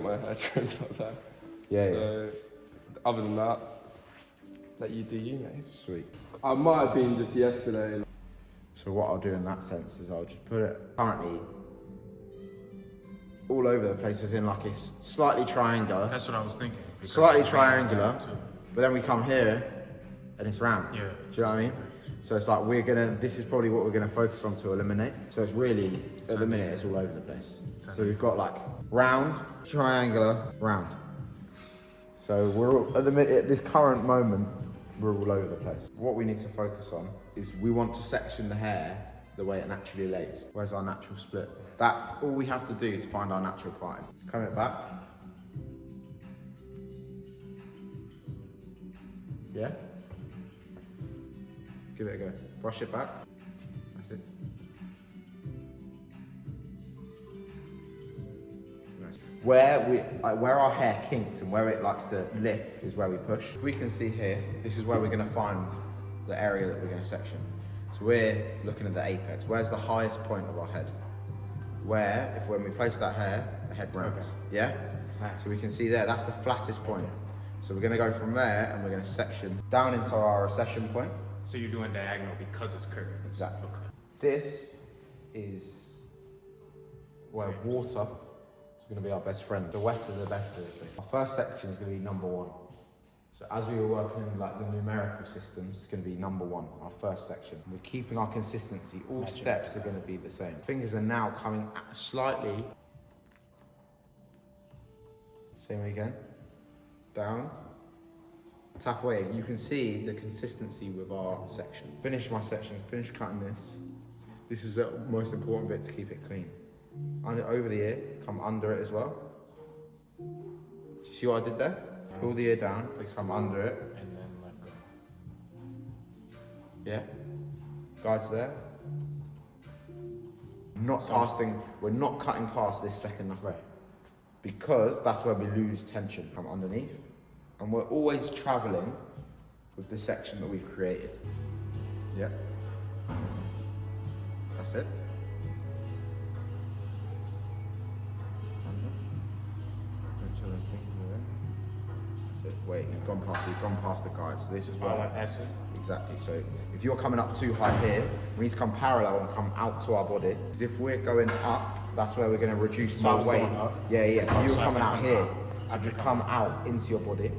get my hair trimmed like that. Yeah, so, other than that, let you do you, mate. Sweet. I might have been just yesterday. So what I'll do in that sense is I'll just put it currently all over the place, as in like it's slightly triangular. That's what I was thinking. Slightly triangular, but then we come here and it's round. Yeah. Do you know what I mean? So it's like this is probably what we're gonna focus on to eliminate. So it's really, at the minute, it's all over the place. So we've got like round, triangular, round. So we're at this current moment, we're all over the place. What we need to focus on is we want to section the hair the way it naturally lays. Where's our natural split? That's all we have to do is find our natural parting. Comb it back. Yeah? Give it a go. Brush it back. That's it. Nice. Where our hair kinks and where it likes to lift is where we push. If we can see here, this is where we're going to find the area that we're going to section. So we're looking at the apex. Where's the highest point of our head? When we place that hair, the head rounds. Okay. Yeah? Nice. So we can see there, that's the flattest point. So we're going to go from there and we're going to section down into our recession point. So you're doing diagonal because it's curved. Exactly. Okay. This is where water is going to be our best friend. The wetter, the better. Our first section is going to be number 1. So as we were working in like the numerical systems, it's going to be number 1, our first section. We're keeping our consistency. All steps are going to be the same. Fingers are now coming slightly. Same again. Down. Tap away. You can see the consistency with our section. Finish my section. Finish cutting this. This is the most important bit to keep it clean. Over the ear. Come under it as well. Do you see what I did there? Pull the ear down, come under it. And then let go. Yeah. Guides there. We're not cutting past this second knuckle. Right. Because that's where we lose tension. Come underneath. And we're always traveling with the section that we've created. Yeah. That's it. Wait, you've gone past the guide. So this is where that's it. Exactly. So if you're coming up too high here, we need to come parallel and come out to our body. Because if we're going up, that's where we're going to reduce more weight. Yeah. So you're coming out here. So you come out into your body,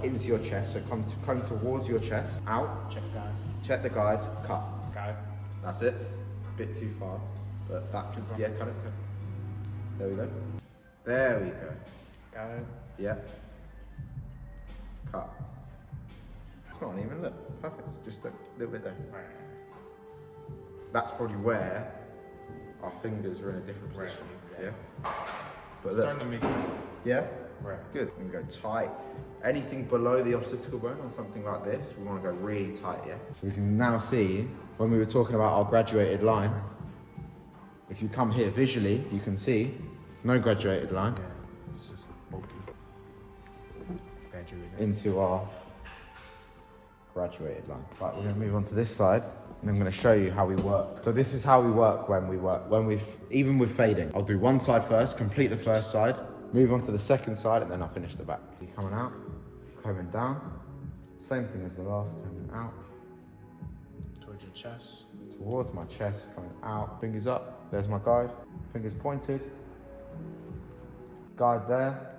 into your chest. So come towards your chest, out. Check guide. Check the guide. Cut. Got it. That's it. Bit too far, but that. Yeah, cut it. There we go. There we go. Got it. Yeah. Cut. It's not uneven, look, perfect. Just a little bit there. Right. That's probably where our fingers are in a different position. Right, exactly. Yeah. But It's look, starting to make sense. yeah? Right. Good. We go tight. Anything below the occipital bone on something like this, we want to go really tight, yeah? So we can now see, when we were talking about our graduated line, if you come here visually, you can see no graduated line. Yeah, it's just bulky. Graduated. Into our graduated line. Right, we're going to move on to this side and I'm going to show you how we work. So this is how we work even with fading. I'll do one side first, complete the first side, move on to the second side and then I'll finish the back. You're coming out, combing down, same thing as the last, coming out. Towards your chest. Towards my chest, coming out, fingers up, there's my guide, fingers pointed, guide there,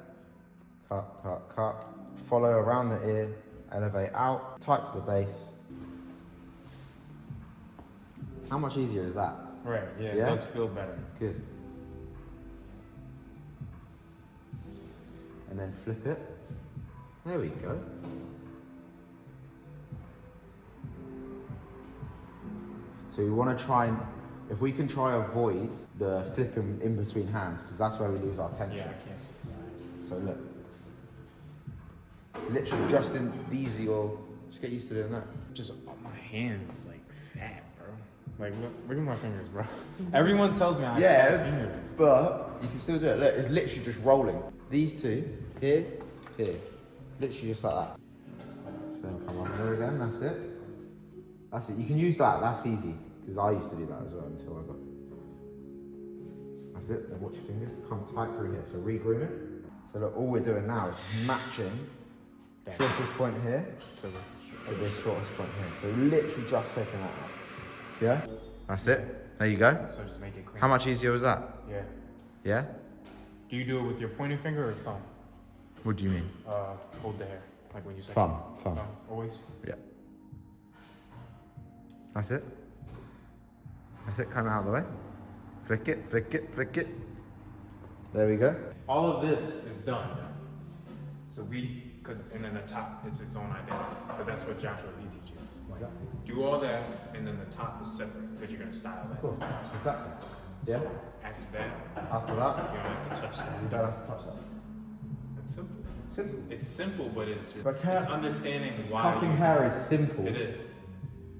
cut. Follow around the ear, elevate out, tight to the base. How much easier is that? Right, yeah, Yeah? it does feel better. Good. And then flip it. There we go. So we want to try and, if we can try avoid the flipping in between hands, because that's where we lose our tension. Yeah, I can't see. So look. Literally just in these, just get used to doing that. Just my hands like fat, bro. Like look at my fingers, bro. Everyone tells me I have fat fingers. But you can still do it. Look, it's literally just rolling. These two, here. Literally just like that. So come under again, that's it. That's it. You can use that, that's easy. Because I used to do that as well until I got. That's it, then watch your fingers. Come tight through here. So re-groom it. So look, all we're doing now is matching shortest point here So to this shortest point here. So we're literally just taking that out. Yeah? That's it. There you go. So just make it clean. How much easier was that? Yeah. Yeah? Do you do it with your pointing finger or thumb? What do you mean? Hold the hair. Like when you say Thumb. Always? Yeah. That's it. That's it, kind of out of the way. Flick it, flick it, flick it. There we go. All of this is done. So and then the top, it's its own identity. Because that's what Joshua Lee teaches. Like, do all that, and then the top is separate, because you're going to style that. Of course, exactly. Yeah. After that, After that, you don't have to touch that. you don't have to touch that. It's simple. Simple. It's simple, but it's just, But it's understanding why. Cutting hair is simple. It is.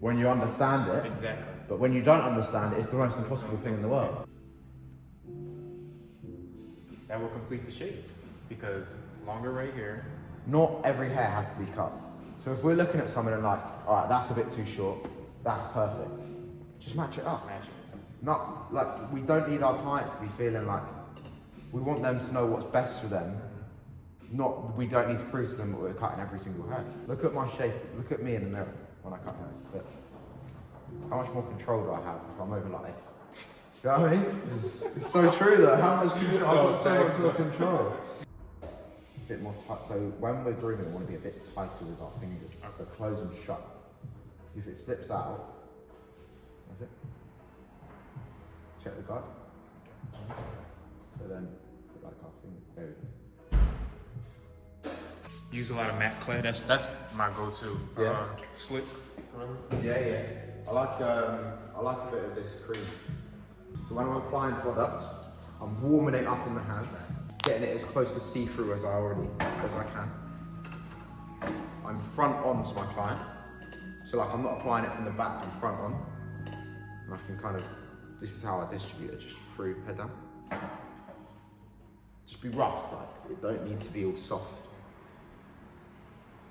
When you understand it. Exactly. But when you don't understand it, it's the most impossible thing in the world. That will complete the shape, because longer right here. Not every hair has to be cut. So if we're looking at someone and like, all right, that's a bit too short, that's perfect. Just match it up. Match it. Not like, we don't need our clients to be feeling like, we want them to know what's best for them. Not, we don't need to prove to them that we're cutting every single hair. Look at my shape, look at me in the mirror when I cut hair. But how much more control do I have if I'm over like this? You know what I mean? It's so true though, how much control, I've got so much more control. A bit more tight, so when we're grooming, we want to be a bit tighter with our fingers. So close them shut. Because if it slips out, that's it. Check the guard. So then, put like our finger, there we go. Use a lot of matte clay. That's my go-to. Yeah. Slick. Yeah. I like a bit of this cream. So when I'm applying product, I'm warming it up in the hands, getting it as close to see-through as I can. I'm front on to my client. So like I'm not applying it from the back, I'm front on. And I can kind of, this is how I distribute it, just through, head down. Just be rough, like it don't need to be all soft.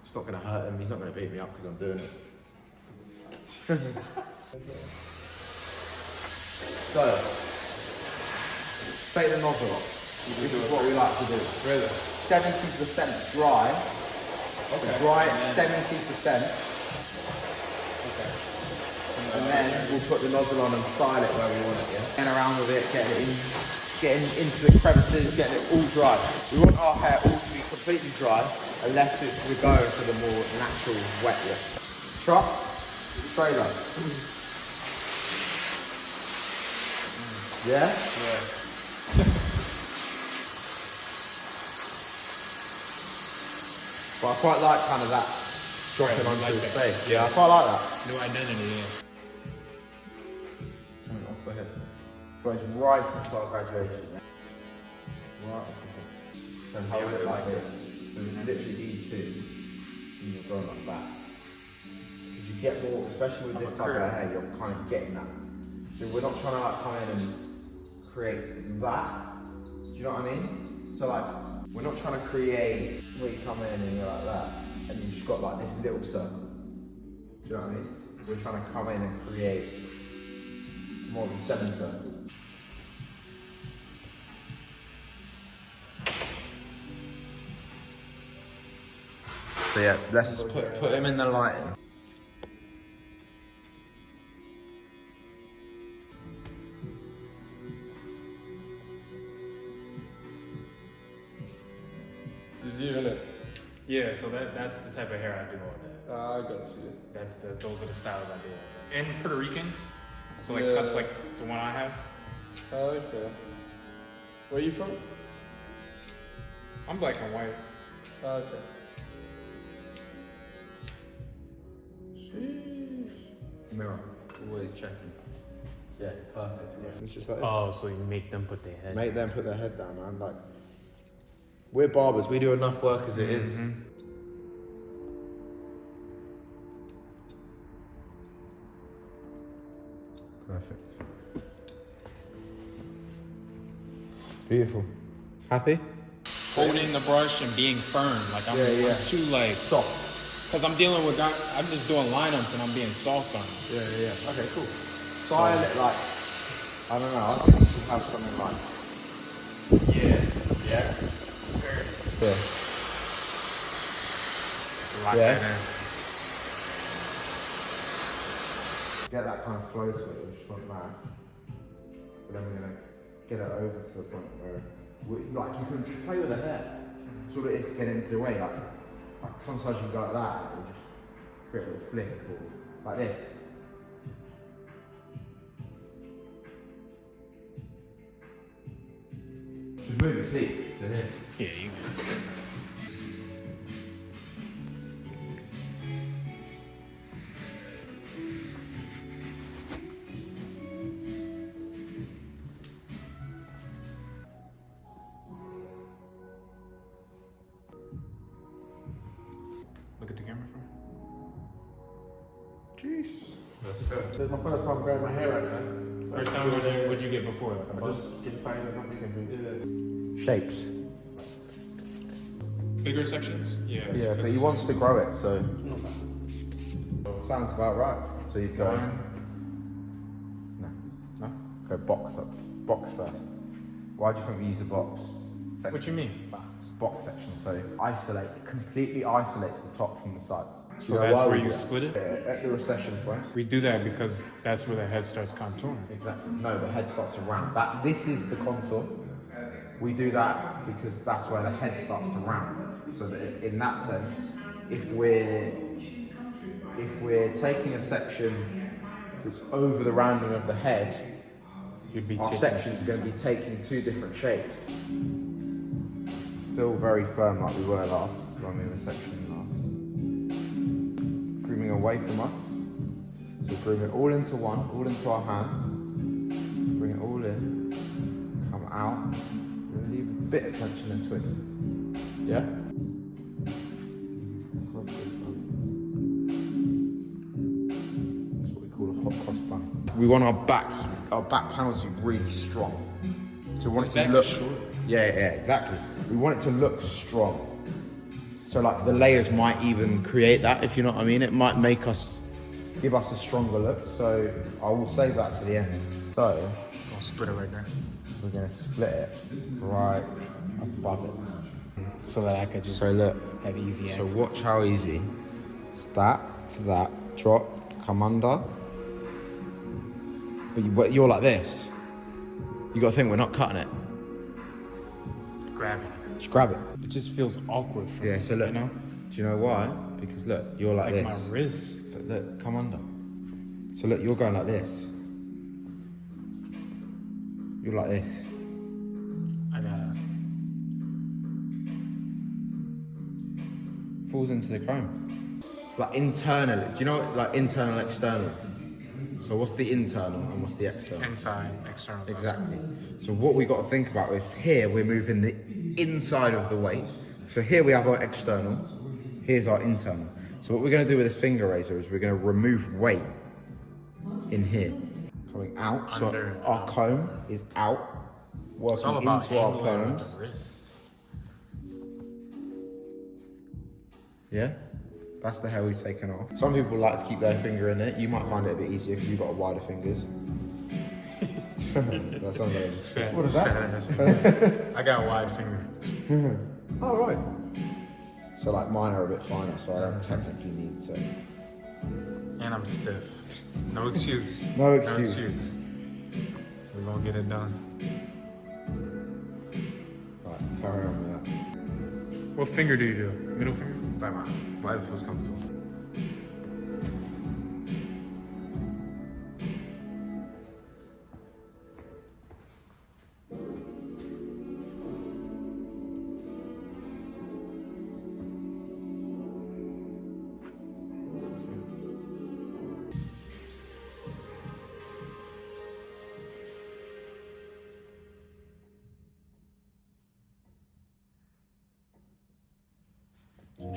It's not gonna hurt him, he's not gonna beat me up because I'm doing it. So, take the nozzle off. This is what we like to do. Really? 70% dry. Okay. Dry at 70%. Okay. And then we'll put the nozzle on and style it where we want it, yeah? Getting around with it, getting into the crevices, getting it all dry. We want our hair all to be completely dry, unless we're going for the more natural wet look. Truck, trailer. Yeah? Yeah. But I quite like kind of that dropping Right, onto like his that. face. Yeah, I quite like that. New identity, yeah. Off the head. Goes right into our graduation. Right off the head. So hold it like this. So it's literally these two. And you're going like that. Because you get more, especially with this type of hair, you're kind of getting that. So we're not trying to like come in and create that. Do you know what I mean? So like, we're not trying to create where you come in and you're like that, and you've just got like this little circle. Do you know what I mean? We're trying to come in and create more of a semicircle. So yeah, let's put him in the lighting. Is you in it? Yeah, so that's the type of hair I do all day. I got you. Those are the styles I do all day. And Puerto Ricans, so like Yeah. cuts like the one I have. Oh, okay. Where are you from? I'm black and white. Oh, okay. Sheesh. Mirror, always checking. Yeah, perfect. Yeah. It's just like Oh, so you make them put their head. make them put their head down, man. Like, we're barbers, we do enough work as it is. Perfect. Beautiful. Happy? Holding the brush and being firm, like I'm too like Soft. because I'm dealing with I'm just doing lineups and I'm being soft on it. Yeah. Okay, cool. Style it like, I don't know, I think we should have something like. Yeah. Very. here. Lock Yeah. that in. Get that kind of flow to it, we just want that. But then we're gonna get it over to the point where, like, you can just play with the hair. That's all it is to get into the way. Like sometimes you go like that, and just create a little flick, or like this. Just move your seat to here. Yeah, you look at the camera for me. Jeez. This is my first time growing my hair right now. First time, what'd you get before? I just skin fade and not skin fade. Shapes. Bigger sections? Yeah. Yeah, but he wants to grow it, so Not bad. sounds about right. So you'd go. One. No. Go box up. Box first. Why do you think we use a box? What you mean? Box. Box section. So completely isolates the top from the sides. So You know that's why where we you do that? split it? At the recession point. We do that because that's where the head starts contouring. Exactly. No, the head starts to round. This is the contour. We do that because that's where the head starts to round. So that in that sense, if we're taking a section that's over the rounding of the head, You'd be our taking- section is going to be taking two different shapes. Still very firm like we were last when we were sectioning last. Grooming away from us. So groom it all into one, all into our hand. Bring it all in. Come out. We'll leave a bit of tension and twist. Yeah? That's what we call a hot cross bun. We want our back panels to be really strong. So we want it to Back look. is short. Yeah, exactly. We want it to look strong. So like the layers might even create that, if you know what I mean. It might give us a stronger look. So I will save that to the end. So I'll split it right there. we're gonna split it right above it. So that I could just So look. have easy So access. watch how easy. That to that, drop, come under. But you're like this. You gotta think we're not cutting it. Grab it. Just grab it. It just feels awkward for me. Yeah, so look. You know? Do you know why? Because look, you're like Like this. my wrist. So look, come under. So look, you're going like this. You're like this. I gotta. Falls into the chrome. It's like internally. Do you know what, like internal, external? So what's the internal and what's the external? Inside, external. Exactly. So what we got to think about is here we're moving the inside of the weight. So here we have our external. Here's our internal. So what we're going to do with this finger razor is we're going to remove weight in here. Coming out. So Under. our comb is out. It's all Working about into our angling with combs. the wrist. Yeah? That's the hair we've taken off. Some people like to keep their finger in it. You might find it a bit easier if you've got wider fingers. That sounds like what is that? I got wide fingers. Oh, right. So like mine are a bit finer, so I don't technically need to. And I'm stiff. No excuse. No excuse. We're gonna get it done. Right, carry on with that. What finger do you do? Middle finger? Don't matter. Whatever feels comfortable.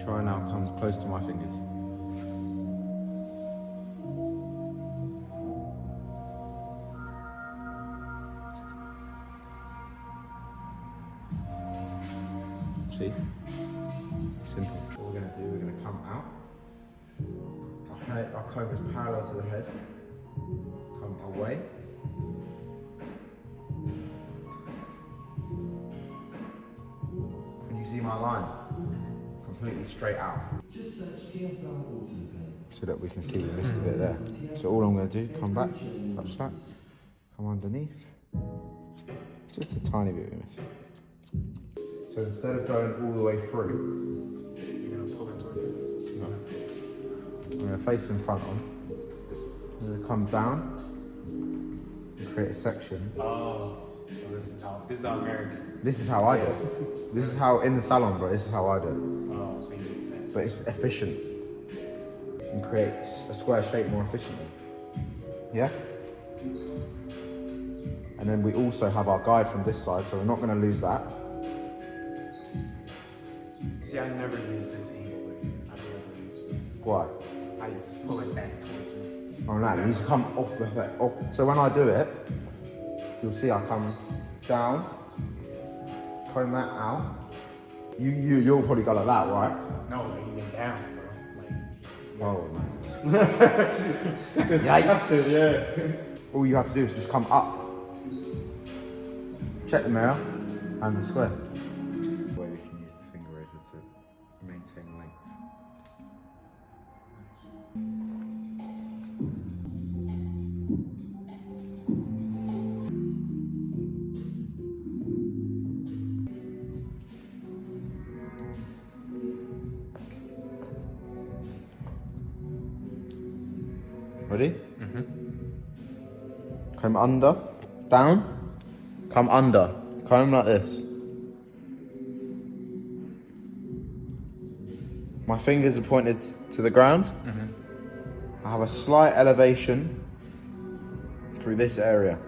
Try now, come close to my fingers. See? Simple. What we're going to do, we're going to come out. Our comb is parallel to the head. Come away. Can you see my our line completely straight out. So that we can see we missed a bit there. So all I'm going to do, come back, touch that, come underneath. Just a tiny bit we missed. So instead of going all the way through, You're gonna pull it toward you. I'm going to face in front on. I'm going to come down and create a section. Oh, so this is how Americans. This is how I do it. This is how, in the salon, bro, this is how I do it. Oh, so you do that. But it's efficient. You can create a square shape more efficiently. Yeah? And then we also have our guide from this side, so we're not going to lose that. See, I never use this angle. I've never used it. Why? I just pull it back towards me. Oh no, it needs to come off the off. So when I do it, you'll see I come down, comb that out. You'll probably go like that, right? No, like even down, bro. Oh man. Disgusting, yeah. All you have to do is just come up. Check the mirror, hands are square. Way we can use the finger razor to maintain length. Ready? Mm-hmm. Come under, down, come under, comb like this. My fingers are pointed to the ground. Mm-hmm. I have a slight elevation through this area.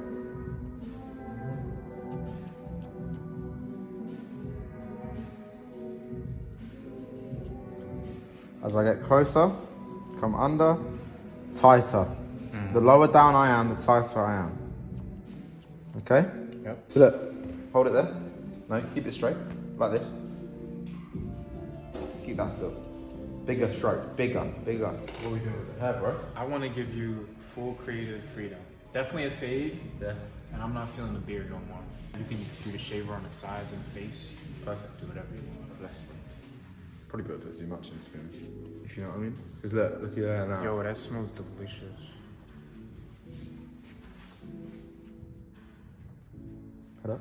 As I get closer, come under, tighter. The lower down I am, the tighter I am. Okay? Yep. So look, hold it there. No, keep it straight, like this. Keep that still. Bigger stroke, bigger. What are we doing with the hair, bro? I want to give you full creative freedom. Definitely a fade. Yeah. And I'm not feeling the beard no more. You can do the shaver on the sides and face. Perfect. Do whatever you want. Bless. Probably put a bit too much in, to be honest. If you know what I mean? Because look at there now. Yo, that smells delicious. Cut up.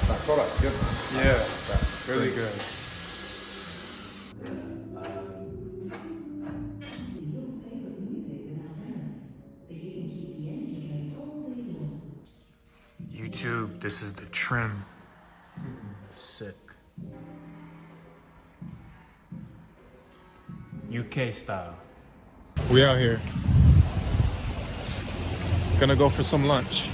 That product's good, man. Yeah, really good. YouTube, this is the trim. Sick. UK style. We out here. Gonna go for some lunch.